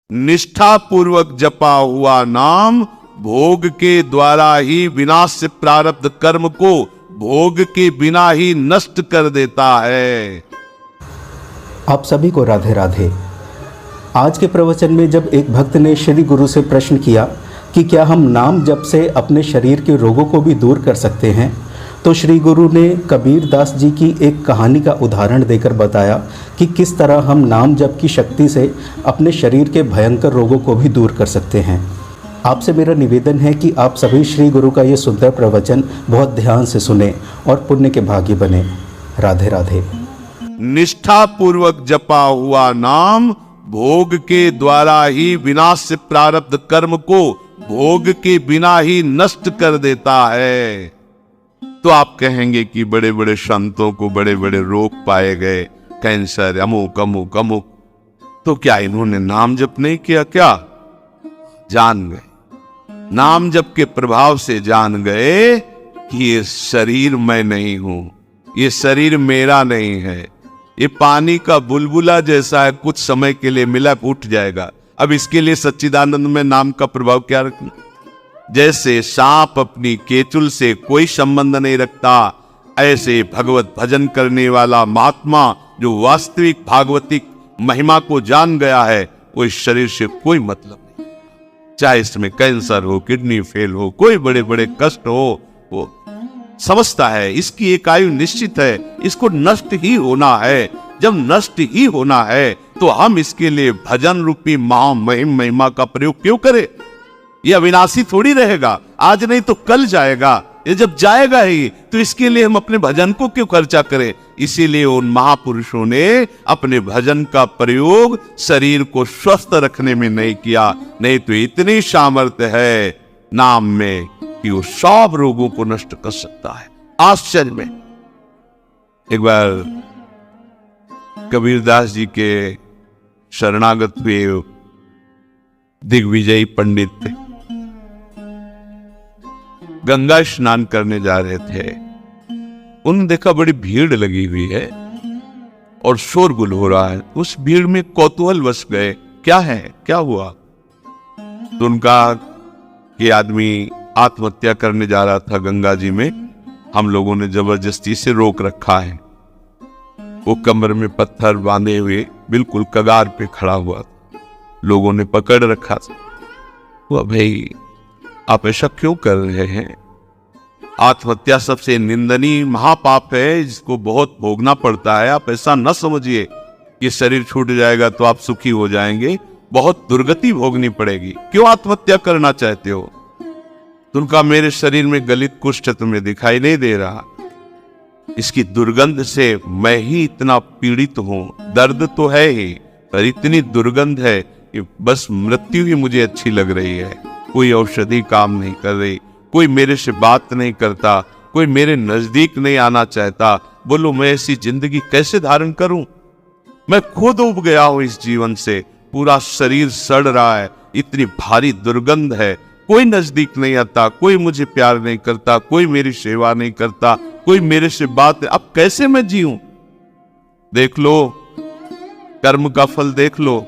निष्ठा पूर्वक जपा हुआ नाम भोग के द्वारा ही विनाश प्रारब्ध कर्म को भोग के बिना ही नष्ट कर देता है। आप सभी को राधे राधे। आज के प्रवचन में जब एक भक्त ने श्री गुरु से प्रश्न किया कि क्या हम नाम जप से अपने शरीर के रोगों को भी दूर कर सकते हैं, तो श्री गुरु ने कबीर दास जी की एक कहानी का उदाहरण देकर बताया कि किस तरह हम नाम जप की शक्ति से अपने शरीर के भयंकर रोगों को भी दूर कर सकते हैं। आपसे मेरा निवेदन है कि आप सभी श्री गुरु का ये सुंदर प्रवचन बहुत ध्यान से सुने और पुण्य के भागी बने। राधे राधे। निष्ठा पूर्वक जपा हुआ नाम भोग के द्वारा ही विनाश प्रारब्ध कर्म को भोग के बिना ही नष्ट कर देता है। तो आप कहेंगे कि बड़े बड़े संतों को बड़े बड़े रोग पाए गए, कैंसर, अमुक अमुक अमुक, तो क्या इन्होंने नाम जप नहीं किया? क्या जान गए? नाम जप के प्रभाव से जान गए कि ये शरीर मैं नहीं हूं, ये शरीर मेरा नहीं है, ये पानी का बुलबुला जैसा है, कुछ समय के लिए मिला उठ जाएगा। अब इसके लिए सच्चिदानंद में नाम का प्रभाव क्या रखना? जैसे सांप अपनी केचुल से कोई संबंध नहीं रखता, ऐसे भगवत भजन करने वाला महात्मा जो वास्तविक भागवतिक महिमा को जान गया है, वो इस शरीर से कोई मतलब नहीं। चाहे इसमें कैंसर हो, किडनी फेल हो, कोई बड़े बड़े कष्ट हो, वो समझता है इसकी एक आयु निश्चित है, इसको नष्ट ही होना है। जब नष्ट ही होना है तो हम इसके लिए भजन रूपी महामहिम महिमा का प्रयोग क्यों करें? ये अविनाशी थोड़ी रहेगा, आज नहीं तो कल जाएगा। ये जब जाएगा ही तो इसके लिए हम अपने भजन को क्यों खर्चा करें? इसीलिए उन महापुरुषों ने अपने भजन का प्रयोग शरीर को स्वस्थ रखने में नहीं किया, नहीं तो इतनी सामर्थ्य है नाम में कि वो सब रोगों को नष्ट कर सकता है। आश्चर्य में एक बार कबीरदास जी के शरणागत हुए दिग्विजयी पंडित थे, गंगा स्नान करने जा रहे थे। उन्होंने देखा बड़ी भीड़ लगी हुई है और शोरगुल हो रहा है। उस भीड़ में कौतूहल बस गए, क्या है, क्या हुआ? तो उनका ये आदमी आत्महत्या करने जा रहा था गंगा जी में, हम लोगों ने जबरदस्ती से रोक रखा है। वो कमर में पत्थर बांधे हुए बिल्कुल कगार पे खड़ा हुआ था, लोगों ने पकड़ रखा था। वो भाई आप ऐसा क्यों कर रहे हैं? आत्महत्या सबसे निंदनीय महापाप है, जिसको बहुत भोगना पड़ता है। आप ऐसा न समझिए कि शरीर छूट जाएगा तो आप सुखी हो जाएंगे, बहुत दुर्गति भोगनी पड़ेगी। क्यों आत्महत्या करना चाहते हो? तो उनका मेरे शरीर में गलित कुष्ठ तुम्हें दिखाई नहीं दे रहा, इसकी दुर्गंध से मैं ही इतना पीड़ित हूं। दर्द तो है ही, पर इतनी दुर्गंध है कि बस मृत्यु ही मुझे अच्छी लग रही है। कोई औषधि काम नहीं कर रही, कोई मेरे से बात नहीं करता, कोई मेरे नजदीक नहीं आना चाहता। बोलो मैं ऐसी जिंदगी कैसे धारण करूं? मैं खुद उब गया हूं इस जीवन से, पूरा शरीर सड़ रहा है, इतनी भारी दुर्गंध है, कोई नजदीक नहीं आता, कोई मुझे प्यार नहीं करता, कोई मेरी सेवा नहीं करता, कोई मेरे से बात। अब कैसे मैं जीऊं? देख लो, कर्म का फल देख लो।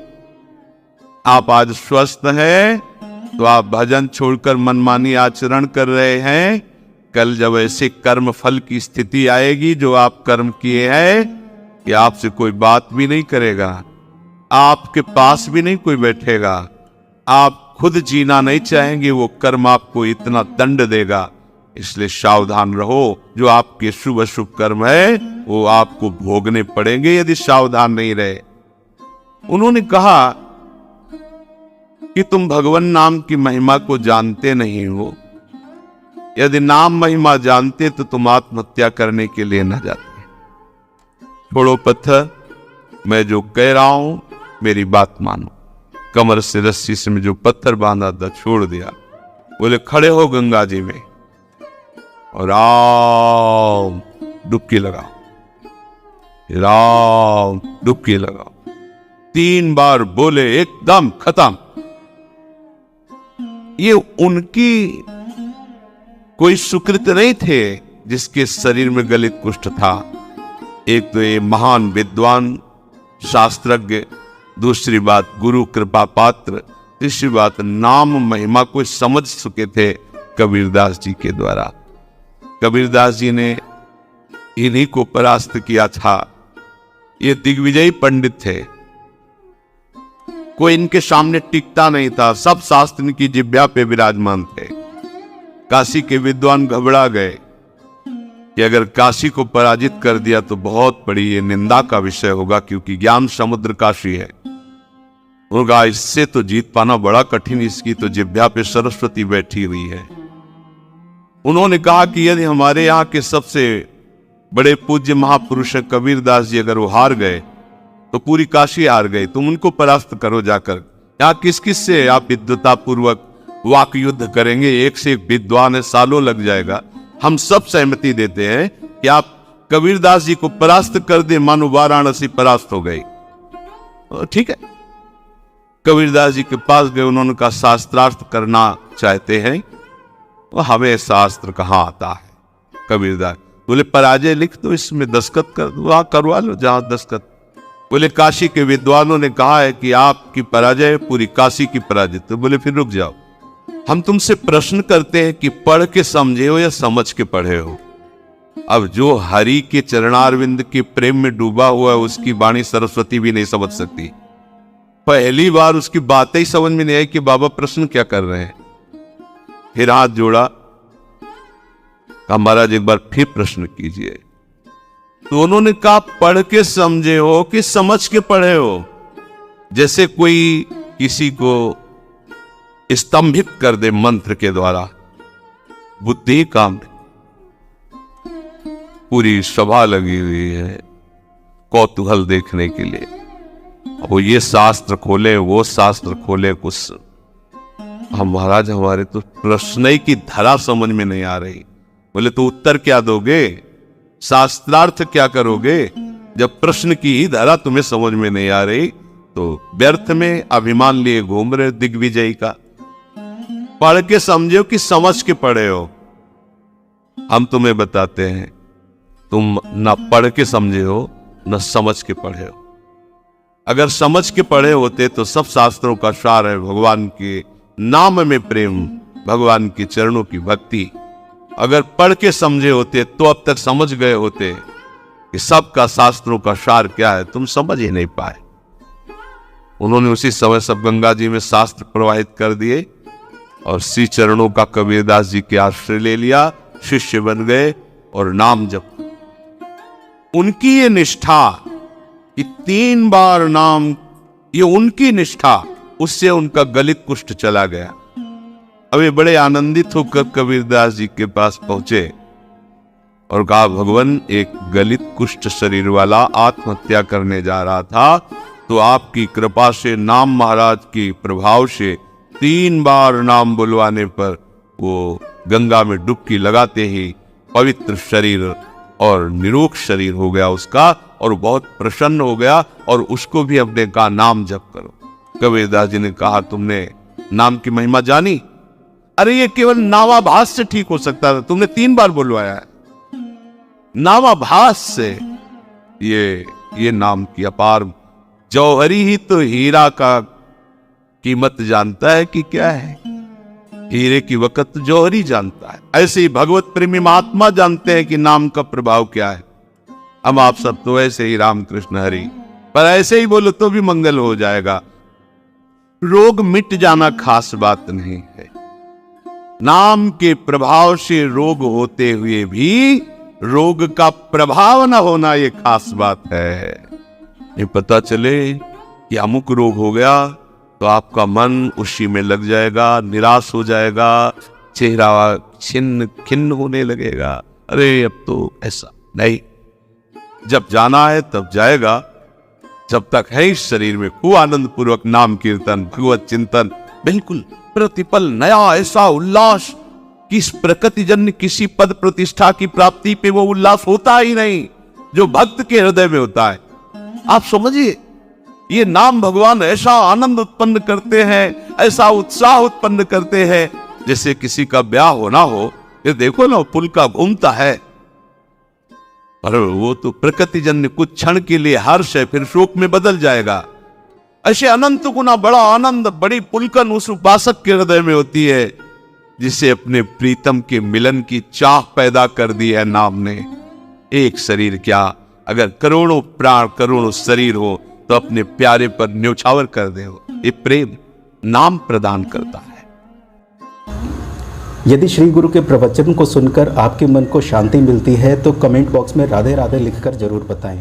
आप आज स्वस्थ हैं तो आप भजन छोड़कर मनमानी आचरण कर रहे हैं। कल जब ऐसे कर्म फल की स्थिति आएगी जो आप कर्म किए हैं, कि आपसे कोई बात भी नहीं करेगा, आपके पास भी नहीं कोई बैठेगा, आप खुद जीना नहीं चाहेंगे, वो कर्म आपको इतना दंड देगा। इसलिए सावधान रहो, जो आपके शुभ अशुभ कर्म है वो आपको भोगने पड़ेंगे यदि सावधान नहीं रहे। उन्होंने कहा कि तुम भगवान नाम की महिमा को जानते नहीं हो। यदि नाम महिमा जानते तो तुम आत्महत्या करने के लिए न जाते। छोड़ो पत्थर, मैं जो कह रहा हूं मेरी बात मानो। कमर से रस्सी से में जो पत्थर बांधा था छोड़ दिया। बोले खड़े हो गंगा जी में और राम डुबकी लगाओ, राम डुबकी लगाओ। 3 बार बोले, एकदम खत्म। ये उनकी कोई सुकृत नहीं थे जिसके शरीर में गलित कुष्ठ था। एक तो ये महान विद्वान शास्त्रज्ञ दूसरी बात गुरु कृपा पात्र, तीसरी बात नाम महिमा को समझ चुके थे कबीरदास जी के द्वारा। कबीरदास जी ने इन्हीं को परास्त किया था। ये दिग्विजयी पंडित थे, कोई इनके सामने टिकता नहीं था, सब शास्त्र इनकी जिह्वा पे विराजमान थे। काशी के विद्वान घबरा गए कि अगर काशी को पराजित कर दिया तो बहुत बड़ी ये निंदा का विषय होगा, क्योंकि ज्ञान समुद्र काशी है। होगा इससे तो जीत पाना बड़ा कठिन, इसकी तो जिह्वा पे सरस्वती बैठी हुई है। उन्होंने कहा कि यदि हमारे यहाँ के सबसे बड़े पूज्य महापुरुष कबीरदास जी अगर वो हार गए तो पूरी काशी हार गई, तुम उनको परास्त करो जाकर। यहाँ किस किस से आप विद्वता पूर्वक वाक युद्ध करेंगे, एक से एक विद्वान है, सालों लग जाएगा। हम सब सहमति देते हैं कि आप कबीरदास जी को परास्त कर दे, मानो वाराणसी परास्त हो गई। ठीक है, कबीरदास जी के पास गए, उन्होंने कहा शास्त्रार्थ करना चाहते हैं, हमें शास्त्र कहाँ आता है। कबीरदास बोले पराजय लिख दो, इसमें दस्तखत कर दो, वहां करवा लो जहां दस्तखत। बोले काशी के विद्वानों ने कहा है कि आपकी पराजय पूरी काशी की पराजित। तो बोले फिर रुक जाओ, हम तुमसे प्रश्न करते हैं कि पढ़ के समझे हो या समझ के पढ़े हो। अब जो हरि के चरणारविंद के प्रेम में डूबा हुआ है उसकी वाणी सरस्वती भी नहीं समझ सकती। पहली बार उसकी बातें ही समझ में नहीं आई कि बाबा प्रश्न क्या कर रहे हैं। फिर हाथ जोड़ा, कहा महाराज एक बार फिर प्रश्न कीजिए। तो उन्होंने कहा पढ़ के समझे हो कि समझ के पढ़े हो। जैसे कोई किसी को स्तंभित कर दे मंत्र के द्वारा, बुद्धि काम। पूरी सभा लगी हुई है कौतूहल देखने के लिए, वो ये शास्त्र खोले वो शास्त्र खोले, कुछ हम महाराज हमारे तो प्रश्न ही की धारा समझ में नहीं आ रही। बोले तो उत्तर क्या दोगे, शास्त्रार्थ क्या करोगे, जब प्रश्न की ही धारा तुम्हें समझ में नहीं आ रही तो व्यर्थ में अभिमान लिए घूम रहे दिग्विजयी का। पढ़ के समझो कि समझ के पढ़े हो। हम तुम्हें बताते हैं तुम ना पढ़ के समझे हो न समझ के पढ़े हो। अगर समझ के पढ़े होते तो सब शास्त्रों का सार है भगवान के नाम में प्रेम, भगवान के चरणों की भक्ति। अगर पढ़ के समझे होते तो अब तक समझ गए होते कि सबका शास्त्रों का सार क्या है, तुम समझ ही नहीं पाए। उन्होंने उसी समय सब गंगा जी में शास्त्र प्रवाहित कर दिए और श्री चरणों का कबीरदास जी के आश्रय ले लिया, शिष्य बन गए और नाम जप। उनकी ये निष्ठा कि 3 बार नाम, ये उनकी निष्ठा, उससे उनका गलित कुष्ठ चला गया। अब ये बड़े आनंदित होकर कबीरदास जी के पास पहुंचे और कहा भगवान एक गलित कुष्ठ शरीर वाला आत्महत्या करने जा रहा था, तो आपकी कृपा से नाम महाराज की प्रभाव से 3 बार नाम बुलवाने पर वो गंगा में डुबकी लगाते ही पवित्र शरीर और निरोग शरीर हो गया उसका, और बहुत प्रसन्न हो गया। और उसको भी अपने कहा नाम जप करो। कबीरदास जी ने कहा तुमने नाम की महिमा जानी? अरे ये केवल नामाभास से ठीक हो सकता था, तुमने 3 बार बुलवाया है। नामाभास से ये नाम की अपार, जौहरी ही तो हीरा का कीमत जानता है कि क्या है, हीरे की वक़्त जौहरी जानता है। ऐसे ही भगवत प्रेमी महात्मा जानते हैं कि नाम का प्रभाव क्या है। हम आप सब तो ऐसे ही राम कृष्ण हरि, पर ऐसे ही बोलो तो भी मंगल हो जाएगा। रोग मिट जाना खास बात नहीं है, नाम के प्रभाव से रोग होते हुए भी रोग का प्रभाव न होना ये खास बात है। ये पता चले कि अमुक रोग हो गया तो आपका मन उसी में लग जाएगा, निराश हो जाएगा, चेहरा छिन्न खिन्न होने लगेगा। अरे अब तो ऐसा नहीं, जब जाना है तब जाएगा। जब तक है इस शरीर में खूब आनंद पूर्वक नाम कीर्तन, भगवत चिंतन, बिल्कुल प्रतिपल नया ऐसा उल्लास कि इस प्रकृति जन्य किसी पद प्रतिष्ठा की प्राप्ति पे वो उल्लास होता ही नहीं जो भक्त के हृदय में होता है। आप समझिए, ये नाम भगवान ऐसा आनंद उत्पन्न करते हैं, ऐसा उत्साह उत्पन्न करते हैं, जैसे किसी का ब्याह होना हो। ये देखो ना, पुल का घूमता है, पर वो तो प्रकृति जन्य कुछ क्षण के लिए हर्ष है, फिर शोक में बदल जाएगा। ऐसे अनंत गुना बड़ा आनंद, बड़ी पुलकन उस उपासक के हृदय में होती है जिसे अपने प्रीतम के मिलन की चाह पैदा कर दी है नाम ने। एक शरीर क्या, अगर करोड़ों प्राण करोड़ों शरीर हो तो अपने प्यारे पर न्योछावर कर दे हो। ये प्रेम नाम प्रदान करता है। यदि श्री गुरु के प्रवचन को सुनकर आपके मन को शांति मिलती है तो कमेंट बॉक्स में राधे राधे लिखकर जरूर बताएं।